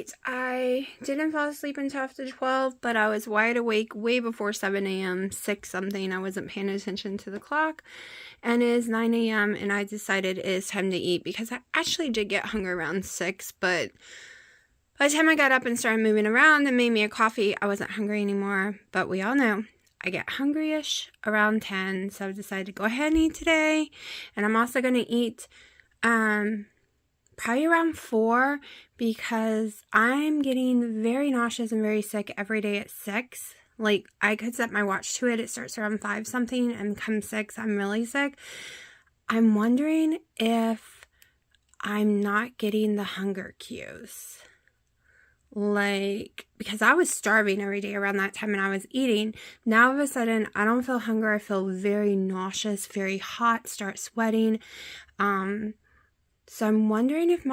Alright, I didn't fall asleep until after 12, but I was wide awake way before 7 a.m., 6 something. I wasn't paying attention to the clock, and it is 9 a.m., and I decided it is time to eat, because I actually did get hungry around 6, but by the time I got up and started moving around and made me a coffee, I wasn't hungry anymore. But we all know I get hungry-ish around 10, so I decided to go ahead and eat today, and I'm also going to eat probably around 4, because I'm getting very nauseous and very sick every day at 6. Like, I could set my watch to it. It starts around 5 something, and come 6, I'm really sick. I'm wondering if I'm not getting the hunger cues. Like, because I was starving every day around that time and I was eating. Now, all of a sudden, I don't feel hunger. I feel very nauseous, very hot, start sweating. So I'm wondering if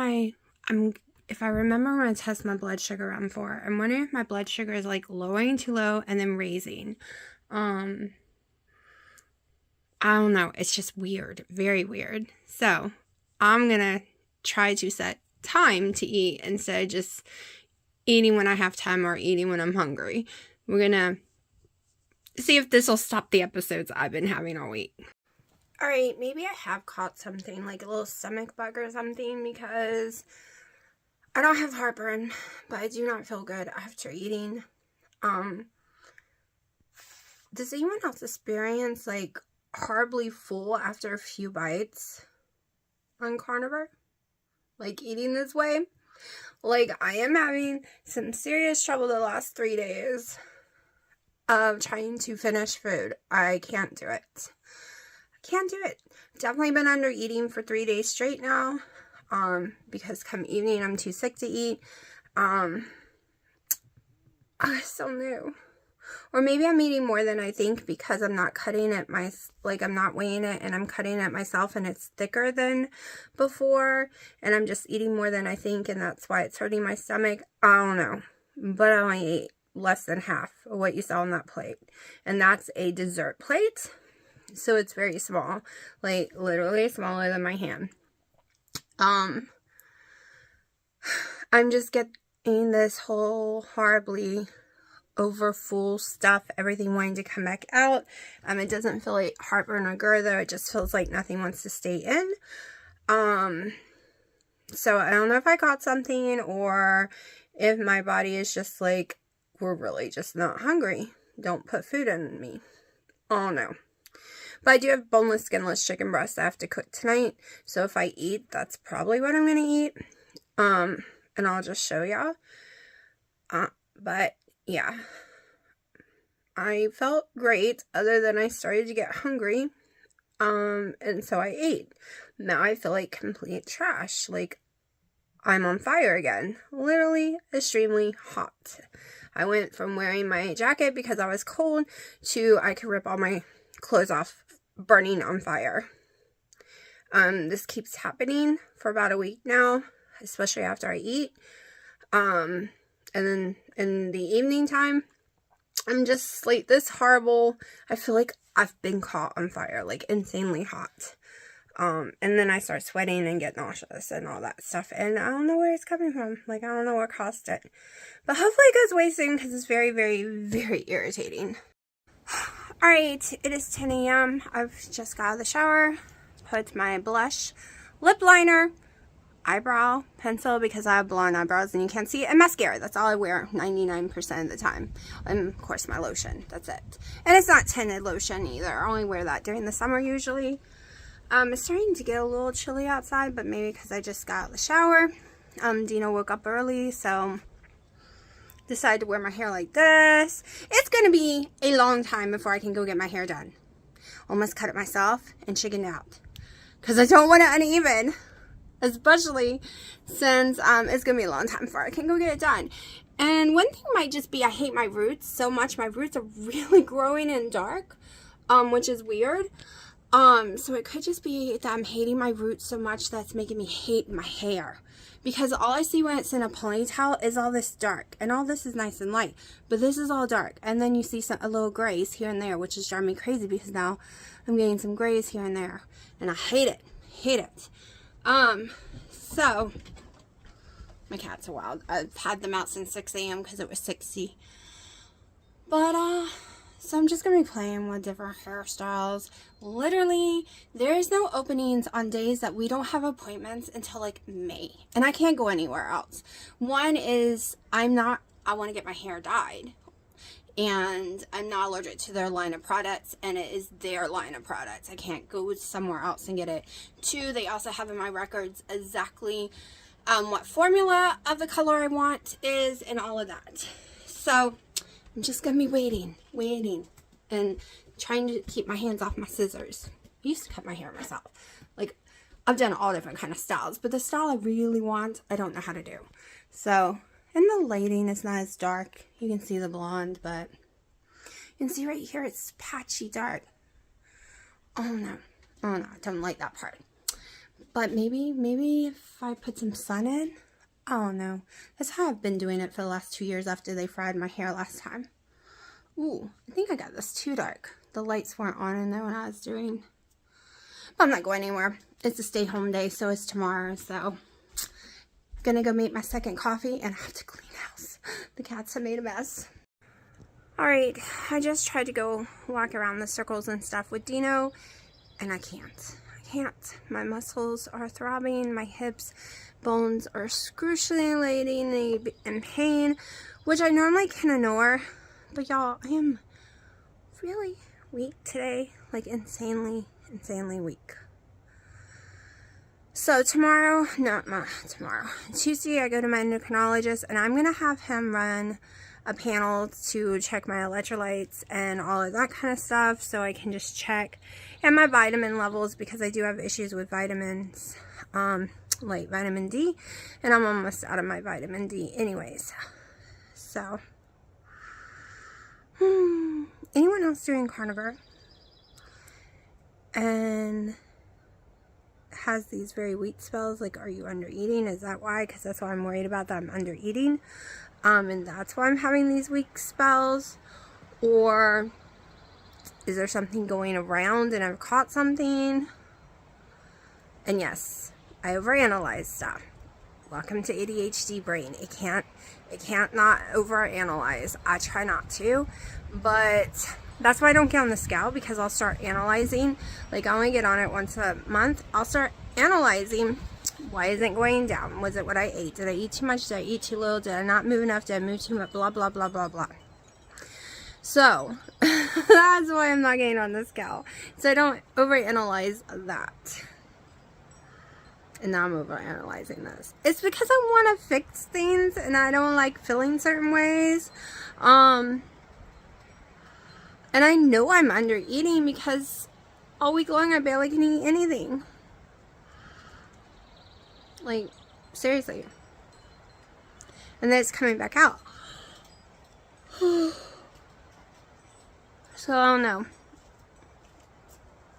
if I remember when I test my blood sugar around 4, I'm wondering if my blood sugar is like lowering too low and then raising. I don't know. It's just weird. Very weird. So I'm going to try to set time to eat instead of just eating when I have time or eating when I'm hungry. We're going to see if this will stop the episodes I've been having all week. Alright, maybe I have caught something, like a little stomach bug or something, because I don't have heartburn, but I do not feel good after eating. Does anyone else experience, like, horribly full after a few bites on carnivore? Like, eating this way? Like, I am having some serious trouble the last 3 days of trying to finish food. I can't do it. Can't do it. Definitely been under eating for 3 days straight now, because come evening I'm too sick to eat. I still new. Or maybe I'm eating more than I think because I'm not cutting it I'm not weighing it and I'm cutting it myself and it's thicker than before, and I'm just eating more than I think and that's why it's hurting my stomach. I don't know, but I only ate less than half of what you saw on that plate, and that's a dessert plate. So it's very small, like literally smaller than my hand. I'm just getting this whole horribly over full stuff, everything wanting to come back out. It doesn't feel like heartburn or GERD, it just feels like nothing wants to stay in. So I don't know if I caught something or if my body is just like, we're really just not hungry. Don't put food in me. Oh no. But I do have boneless, skinless chicken breasts I have to cook tonight. So if I eat, that's probably what I'm going to eat. And I'll just show y'all. But yeah. I felt great other than I started to get hungry. And so I ate. Now I feel like complete trash. Like I'm on fire again. Literally extremely hot. I went from wearing my jacket because I was cold to I could rip all my clothes off, burning on fire. This keeps happening for about a week now, especially after I eat. And then in the evening time, I'm just like this horrible, I feel like I've been caught on fire, like insanely hot. And then I start sweating and get nauseous and all that stuff. And I don't know where it's coming from. Like, I don't know what caused it. But hopefully it goes away soon because it's very, very, very irritating. Alright, it is 10 a.m. I've just got out of the shower, put my blush, lip liner, eyebrow pencil because I have blonde eyebrows and you can't see it, and mascara. That's all I wear 99% of the time. And of course my lotion, that's it. And it's not tinted lotion either. I only wear that during the summer usually. It's starting to get a little chilly outside, but maybe because I just got out of the shower. Dina woke up early, so decided to wear my hair like this. It's going to be a long time before I can go get my hair done. Almost cut it myself and chickened out. Because I don't want it uneven. Especially since it's going to be a long time before I can go get it done. And one thing might just be I hate my roots so much. My roots are really growing in dark, which is weird. So it could just be that I'm hating my roots so much that's making me hate my hair. Because all I see when it's in a ponytail is all this dark. And all this is nice and light. But this is all dark. And then you see a little grays here and there, which is driving me crazy because now I'm getting some grays here and there. And I hate it. Hate it. So My cats are wild. I've had them out since 6 a.m. because it was 60. But, so I'm just going to be playing with different hairstyles. Literally, there is no openings on days that we don't have appointments until like May. And I can't go anywhere else. One is I want to get my hair dyed. And I'm not allergic to their line of products, and it is their line of products. I can't go somewhere else and get it. 2, they also have in my records exactly what formula of the color I want is and all of that. So I'm just going to be waiting, and trying to keep my hands off my scissors. I used to cut my hair myself. Like, I've done all different kind of styles, but the style I really want, I don't know how to do. So, and the lighting is not as dark. You can see the blonde, but you can see right here it's patchy dark. Oh no, I don't like that part. But maybe if I put some sun in, I don't know. That's how I've been doing it for the last 2 years after they fried my hair last time. Ooh, I think I got this too dark. The lights weren't on in there when I was doing. But I'm not going anywhere. It's a stay home day, so it's tomorrow, so gonna go make my second coffee and I have to clean house. The cats have made a mess. Alright, I just tried to go walk around the circles and stuff with Dino, and I can't. My muscles are throbbing, my hips, bones are excruciatingly in pain, which I normally can ignore. But y'all, I am really weak today, like insanely weak. So tomorrow, Tuesday I go to my endocrinologist, and I'm going to have him run a panel to check my electrolytes and all of that kind of stuff, so I can just check, and my vitamin levels, because I do have issues with vitamins, like vitamin D, and I'm almost out of my vitamin D anyways. So, anyone else doing carnivore and has these very weak spells? Like, are you under eating? Is that why? Because that's why I'm worried about, that I'm under eating. And that's why I'm having these weak spells. Or is there something going around and I've caught something? And yes, I overanalyze stuff. Welcome to ADHD brain. It can't not overanalyze. I try not to, but that's why I don't get on the scale, because I'll start analyzing. Like, I only get on it once a month. I'll start analyzing. Why isn't it going down? Was it what I ate? Did I eat too much? Did I eat too little? Did I not move enough? Did I move too much? Blah, blah, blah, blah, blah. So, that's why I'm not getting on the scale. So I don't overanalyze that. And now I'm overanalyzing this. It's because I want to fix things, and I don't like feeling certain ways. And I know I'm under eating because all week long I barely can eat anything. Like, seriously. And then it's coming back out. So, I don't know.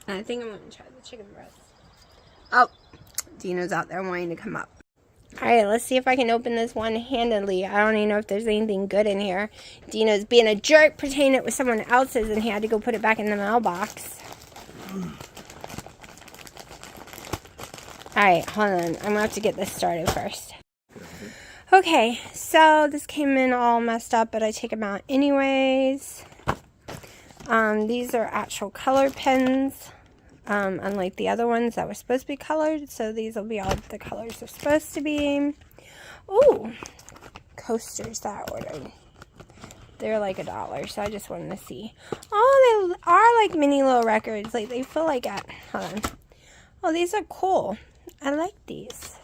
And I think I'm going to try the chicken breast. Oh, Dino's out there wanting to come up. Alright, let's see if I can open this one-handedly. I don't even know if there's anything good in here. Dino's being a jerk, pretending it was someone else's, and he had to go put it back in the mailbox. Alright, hold on. I'm going to have to get this started first. Okay, so this came in all messed up, but I take them out anyways. These are actual color pens. Unlike the other ones that were supposed to be colored. So these will be all the colors they're supposed to be. Ooh, coasters that I ordered. They're like $1, so I just wanted to see. Oh, they are like mini little records. Like, they feel like hold on. Oh, these are cool. I like these.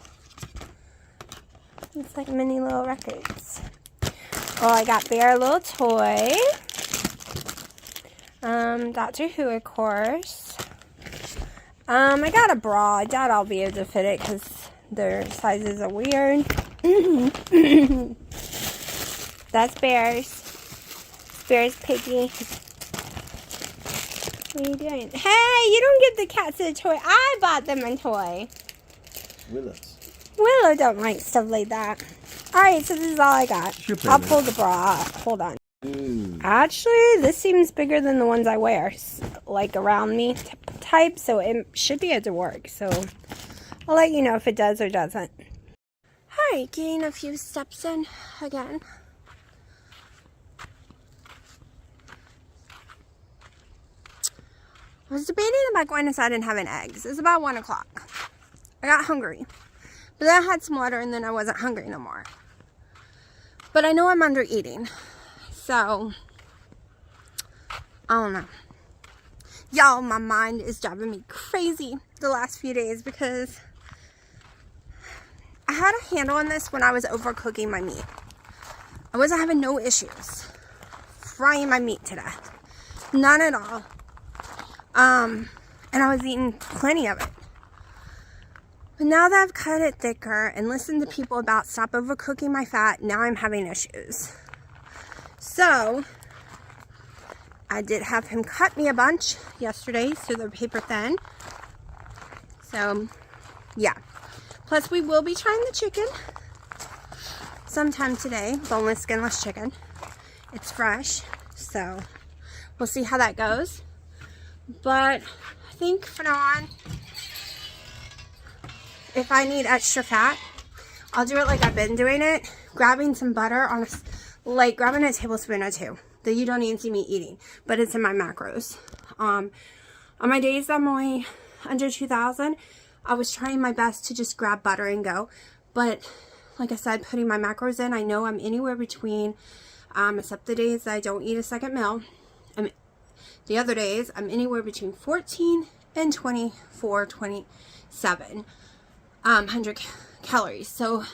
It's like mini little records. Oh, I got Bear a little toy. Doctor Who, of course. I got a bra. I doubt I'll be able to fit it because their sizes are weird. That's Bear's. Bear's Piggy. What are you doing? Hey, you don't give the cats a toy. I bought them a toy. Willow don't like stuff like that. Alright, so this is all I got. I'll pull the bra out. Hold on. Actually, this seems bigger than the ones I wear. Like, around me type, so it should be able to work. So I'll let you know if it does or doesn't. Alright, getting a few steps in again. I was debating about going inside and having eggs. It's about 1 o'clock. I got hungry. But then I had some water and then I wasn't hungry no more. But I know I'm under eating. So, I don't know. Y'all, my mind is driving me crazy the last few days because I had a handle on this when I was overcooking my meat. I wasn't having no issues frying my meat to death. None at all. And I was eating plenty of it. But now that I've cut it thicker and listened to people about stop overcooking my fat, now I'm having issues. So, I did have him cut me a bunch yesterday so they're paper thin. So, yeah. Plus, we will be trying the chicken sometime today. Boneless, skinless chicken. It's fresh, so we'll see how that goes. But I think from now on, if I need extra fat, I'll do it like I've been doing it. Grabbing some butter on grabbing a tablespoon or two that you don't even see me eating, but it's in my macros. On my days that I'm only under 2,000, I was trying my best to just grab butter and go. But like I said, putting my macros in, I know I'm anywhere between, except the days that I don't eat a second meal. The other days, I'm anywhere between 14 and 24, 27 100 calories. So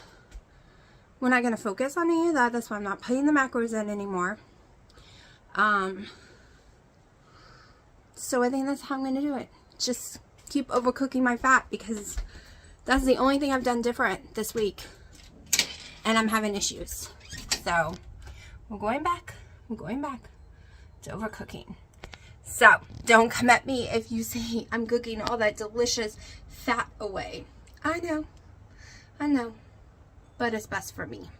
we're not going to focus on any of that. That's why I'm not putting the macros in anymore. So I think that's how I'm going to do it. Just keep overcooking my fat because that's the only thing I've done different this week. And I'm having issues. So we're going back. I'm going back to overcooking. So don't come at me if you say I'm cooking all that delicious fat away. I know, but it's best for me.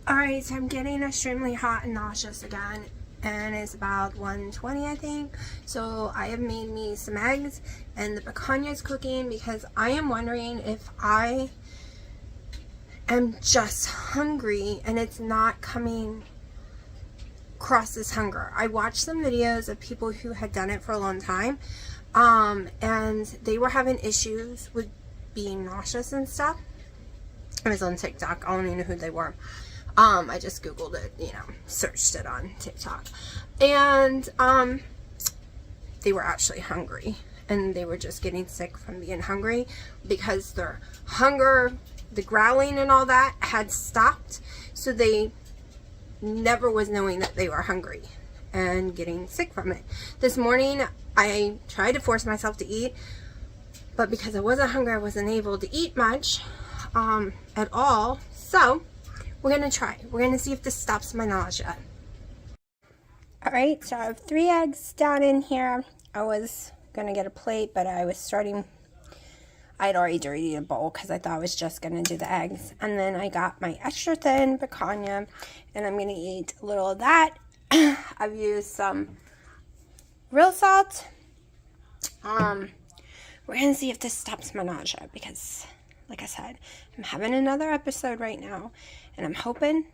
Alright, so I'm getting extremely hot and nauseous again, and it's about 1:20 I think. So I have made me some eggs, and the picanha is cooking because I am wondering if I am just hungry and it's not coming across this hunger. I watched some videos of people who had done it for a long time, and they were having issues with being nauseous and stuff. I was on TikTok. I don't even know who they were. I just Googled it, searched it on TikTok. And they were actually hungry. And they were just getting sick from being hungry because their hunger, the growling and all that had stopped. So they never was knowing that they were hungry and getting sick from it. This morning, I tried to force myself to eat. But because I wasn't hungry, I wasn't able to eat much at all. So, we're going to try. We're going to see if this stops my nausea. Alright, so I have 3 eggs down in here. I was going to get a plate, but I had already dirtied a bowl because I thought I was just going to do the eggs. And then I got my extra thin picanha, and I'm going to eat a little of that. I've used some real salt. We're going to see if this stops my nausea because, like I said, I'm having another episode right now, and I'm hoping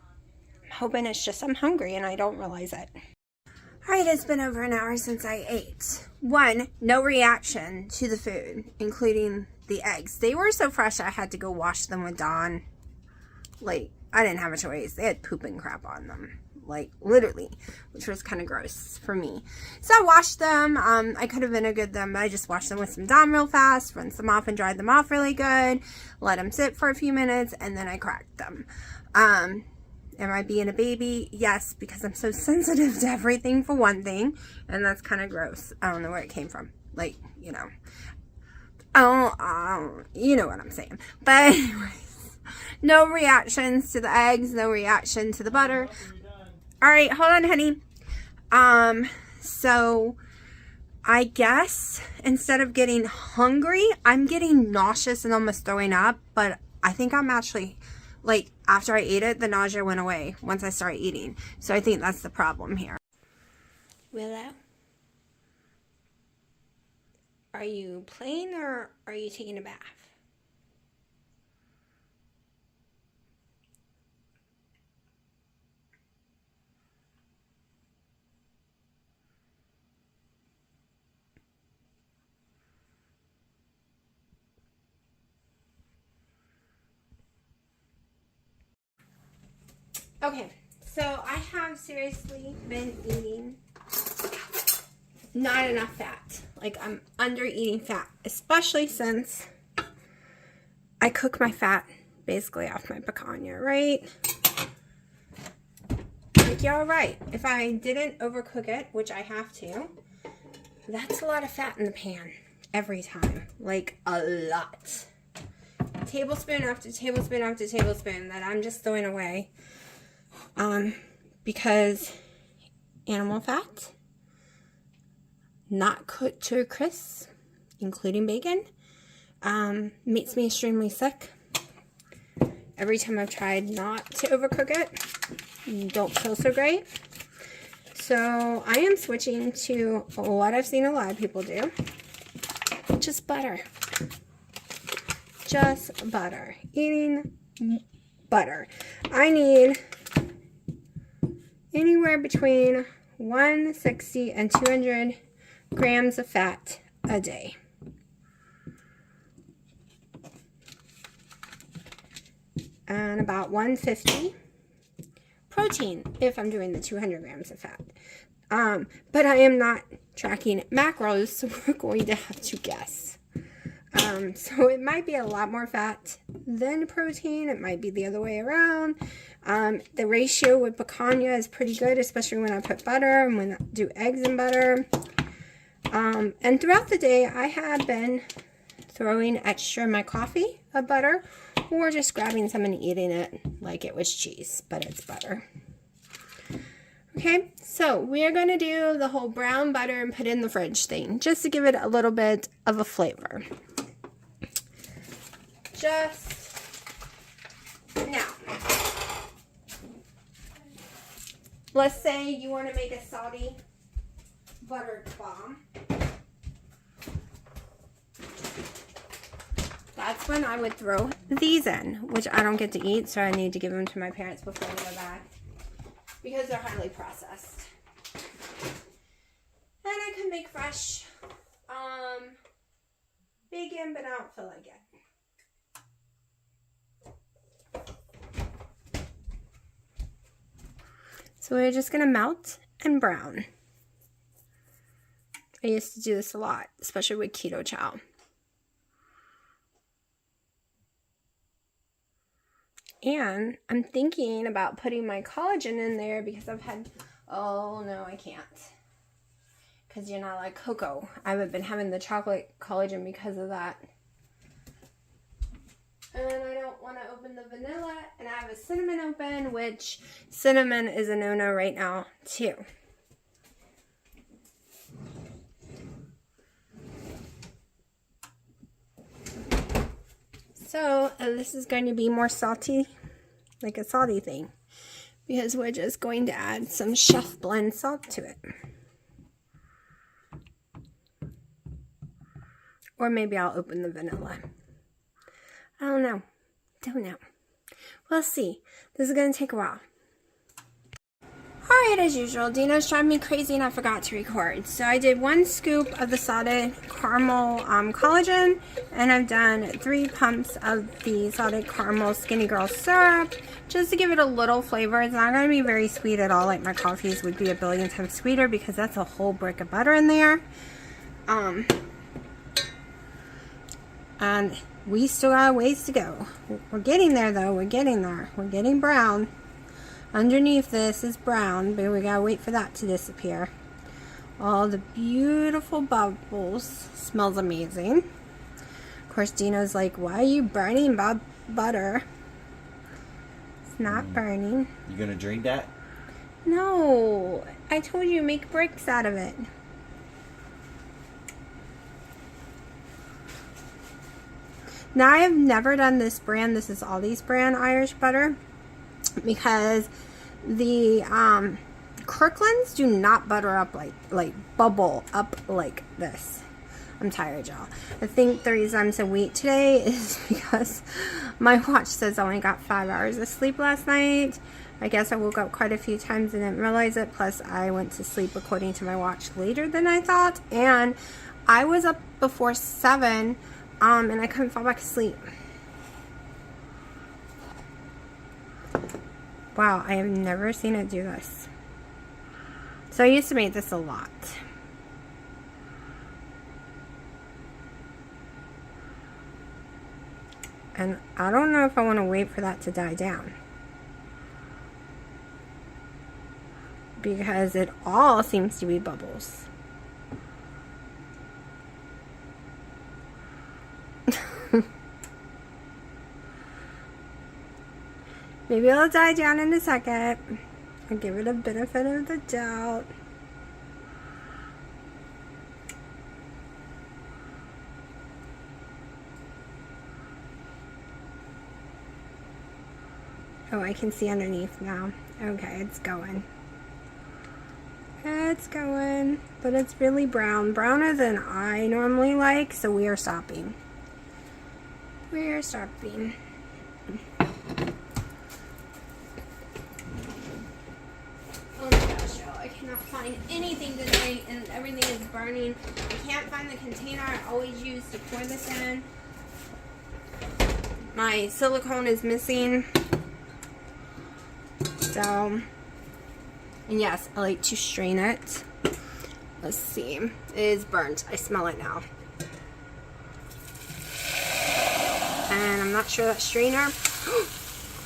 it's just I'm hungry and I don't realize it. Alright, it's been over an hour since I ate. 1, no reaction to the food, including the eggs. They were so fresh I had to go wash them with Dawn. I didn't have a choice. They had poop and crap on them. Literally, which was kind of gross for me. So I washed them. I could have vinegared them, but I just washed them with some Dawn real fast, rinsed them off and dried them off really good, let them sit for a few minutes, and then I cracked them. Am I being a baby? Yes, because I'm so sensitive to everything, for one thing, and that's kind of gross. I don't know where it came from. You know what I'm saying. But anyways, no reactions to the eggs, no reaction to the butter. Alright, hold on, honey. So I guess instead of getting hungry, I'm getting nauseous and almost throwing up, but I think I'm actually, after I ate it, the nausea went away once I started eating. So I think that's the problem here. Willow? Are you playing or are you taking a bath? Okay, so I have seriously been eating not enough fat. Like, I'm under eating fat, especially since I cook my fat basically off my picanha, right? Like, y'all right. If I didn't overcook it, which I have to, that's a lot of fat in the pan every time. Like, a lot. Tablespoon after tablespoon after tablespoon that I'm just throwing away. Because animal fat, not cooked to a crisp, including bacon, makes me extremely sick. Every time I've tried not to overcook it, don't feel so great. So I am switching to what I've seen a lot of people do, just butter. Just butter. Eating butter. I need anywhere between 160 and 200 grams of fat a day. And about 150 protein if I'm doing the 200 grams of fat. But I am not tracking macros, so we're going to have to guess. So it might be a lot more fat than protein. It might be the other way around. The ratio with picanha is pretty good, especially when I put butter and when I do eggs and butter. And throughout the day, I have been throwing extra in my coffee of butter, or just grabbing some and eating it like it was cheese, but it's butter. Okay, so we are going to do the whole brown butter and put it in the fridge thing, just to give it a little bit of a flavor. Just now, let's say you want to make a salty buttered bomb. That's when I would throw these in, which I don't get to eat, so I need to give them to my parents before they go back, because they're highly processed. And I can make fresh bacon, but I don't feel like it. So we're just going to melt and brown. I used to do this a lot, especially with keto chow. And I'm thinking about putting my collagen in there because I've had, oh no, I can't. Because you're not like cocoa. I haven't been having the chocolate collagen because of that. And I don't want to open the vanilla. And I have a cinnamon open, which cinnamon is a no-no right now too. So this is going to be more salty, like a salty thing, because we're just going to add some chef blend salt to it. Or maybe I'll open the vanilla. I don't know. Don't know. We'll see. This is going to take a while. Alright, as usual, Dino's driving me crazy and I forgot to record. So I did 1 scoop of the salted caramel collagen, and I've done 3 pumps of the salted caramel Skinny Girl syrup, just to give it a little flavor. It's not going to be very sweet at all, like my coffees would be a billion times sweeter, because that's a whole brick of butter in there. And we still got a ways to go. We're getting there though, we're getting there. We're getting brown. Underneath this is brown, but we gotta wait for that to disappear. All the beautiful bubbles. Smells amazing. Of course, Dino's like, why are you burning butter? It's not burning. You gonna drink that? No. I told you, make bricks out of it. Now, I have never done this brand. This is Aldi's brand Irish butter, because the Kirklands do not butter up like bubble up like this. I'm tired, y'all. I think the reason I'm so weak today is because my watch says I only got 5 hours of sleep last night. I guess I woke up quite a few times and didn't realize it. Plus, I went to sleep, according to my watch, later than I thought. And I was up before 7, and I couldn't fall back asleep. Wow, I have never seen it do this. So I used to make this a lot. And I don't know if I want to wait for that to die down, because it all seems to be bubbles. Maybe it'll die down in a second. I'll give it a benefit of the doubt. Oh, I can see underneath now. Okay, it's going. It's going, but it's really brown. Browner than I normally like, so we are stopping. We are stopping. Oh my gosh, y'all, I cannot find anything today, and everything is burning. I can't find the container I always use to pour this in. My silicone is missing. So, and yes, I like to strain it. Let's see. It is burnt. I smell it now. And I'm not sure that strainer.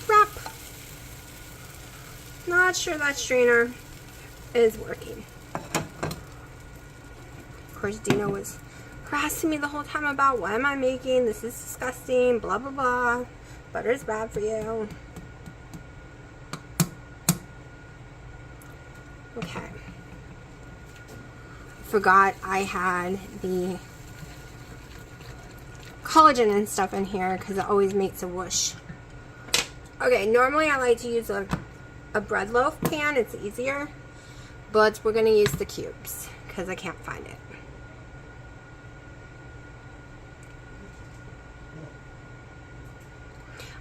Crap! Not sure that strainer is working. Of course, Dino was harassing me the whole time about what am I making? This is disgusting. Blah, blah, blah. Butter's bad for you. Okay. Forgot I had the collagen and stuff in here because it always makes a whoosh. Okay, normally I like to use a bread loaf pan. It's easier. But we're going to use the cubes because I can't find it.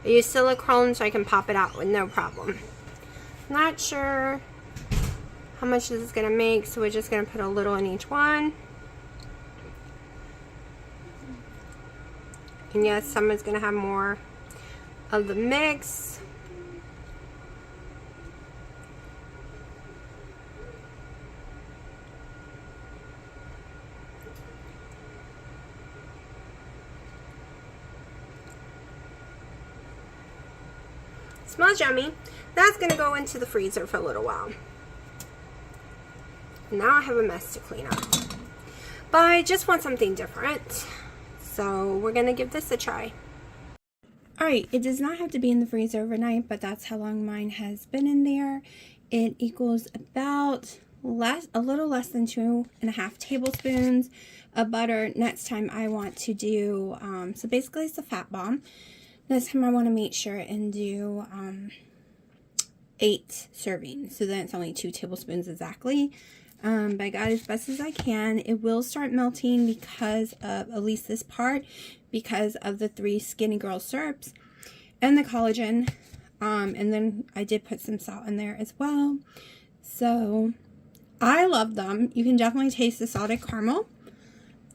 I use silicone so I can pop it out with no problem. Not sure how much this is going to make, so we're just going to put a little in each one. And yes, some is going to have more of the mix. Smells yummy. That's going to go into the freezer for a little while. Now I have a mess to clean up. But I just want something different. So we're going to give this a try. Alright, it does not have to be in the freezer overnight, but that's how long mine has been in there. It equals about a little less than 2.5 tablespoons of butter. Next time I want to do, so basically it's a fat bomb. Next time I want to make sure and do 8 servings. So then it's only 2 tablespoons exactly. But I got as best as I can. It will start melting because of, at least this part, because of the 3 Skinny Girl syrups and the collagen. And then I did put some salt in there as well. So I love them. You can definitely taste the salted caramel.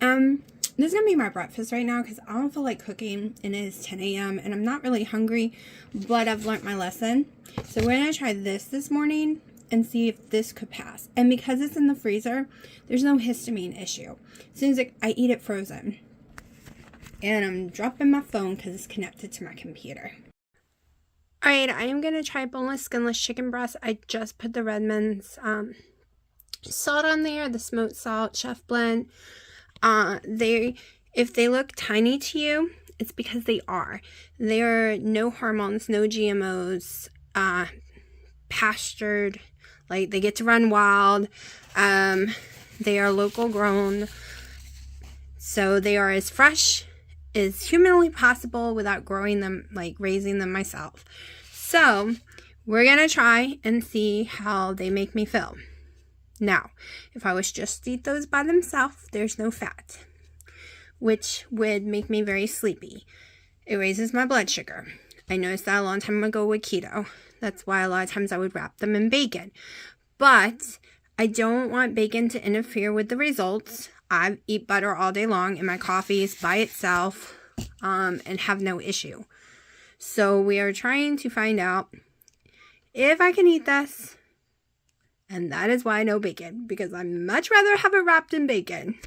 This is going to be my breakfast right now because I don't feel like cooking, and it is 10 a.m. and I'm not really hungry, but I've learned my lesson. So we're going to try this morning and see if this could pass. And because it's in the freezer, there's no histamine issue. As soon as I eat it frozen. And I'm dropping my phone because it's connected to my computer. Alright, I am going to try boneless, skinless chicken breast. I just put the Redmond's salt on there, the smoked salt, chef blend. If they look tiny to you, it's because they are. There are no hormones, no GMOs, pastured, like they get to run wild. They are local grown, so they are as fresh as humanly possible without growing them, like raising them myself. So we're gonna try and see how they make me feel. Now, if I was just to eat those by themselves, there's no fat, which would make me very sleepy. It raises my blood sugar. I noticed that a long time ago with keto. That's why a lot of times I would wrap them in bacon. But I don't want bacon to interfere with the results. I eat butter all day long in my coffees by itself and have no issue. So we are trying to find out if I can eat this. And that is why no bacon, because I'd much rather have it wrapped in bacon.